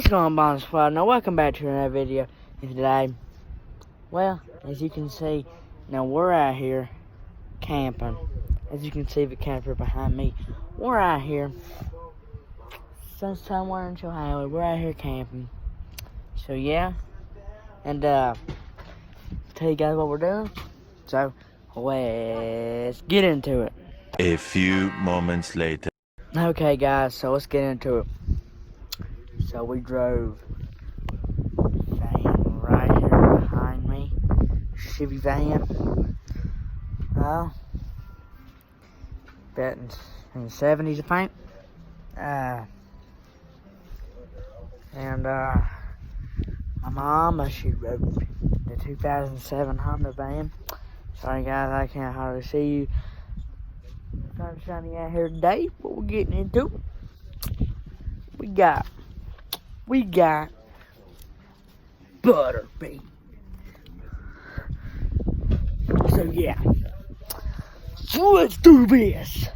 What's going on, Bomb Squad? Now, welcome back to another video. And today, well, as you can see, now we're out here camping. As you can see the camper behind me, we're out here. Somewhere in Ohio, we're out here camping. So yeah, and tell you guys what we're doing. So let's get into it. A few moments later. Okay, guys, so let's get into it. So we drove van right here behind me, Chevy van. Well, betting in the 70s, I think. My mom, she drove the 2007 Honda van. Sorry guys, I can't hardly see you. Sun shining out here today, but we're getting into it. We got Butterbean. So yeah, so let's do this.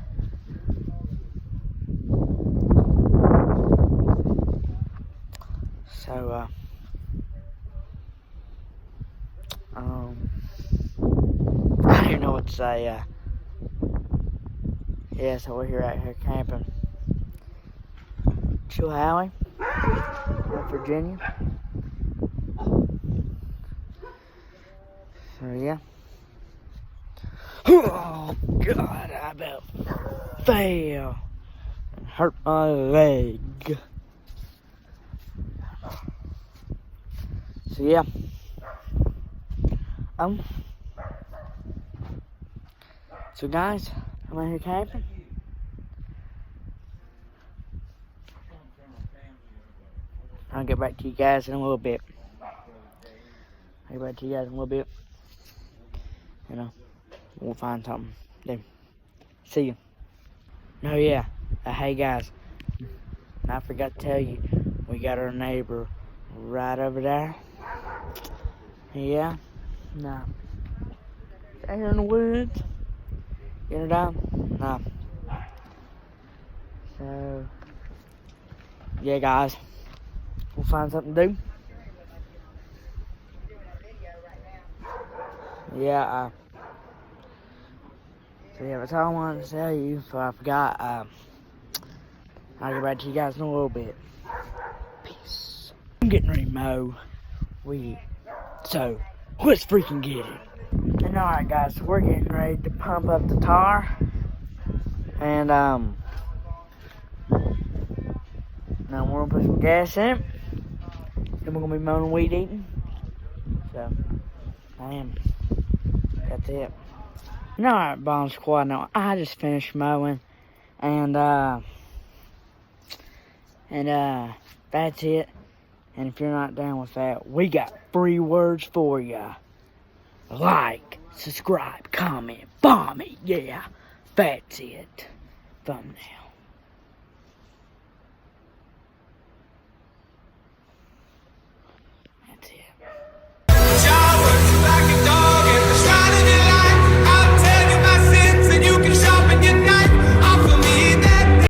So I don't know what to say. Yeah, so we're here out here camping. Chilhowie, West Virginia. So yeah. Oh God, I about fell and hurt my leg. So yeah. So guys, I'm out here camping. I'll get back to you guys in a little bit. You know, we'll find something. Then, see you. No, yeah. Hey guys, I forgot to tell you, we got our neighbor right over there. Yeah. No. Out here in the woods. You know that? No. So, yeah, guys. We'll find something to do. Yeah, so yeah, that's all I wanted to tell you, so I forgot. I'll get back to you guys in a little bit. Peace. I'm getting ready to mow weed, so let's freaking get it. And alright guys, so we're getting ready to pump up the tar. And now we're gonna put some gas in it. Then we're gonna be mowing weed eating. So that's it. And alright, Bomb Squad, now I just finished mowing, and that's it. And if you're not down with that, we got 3 words for ya. Like, subscribe, comment, bomb it, yeah. That's it. Thumbnail.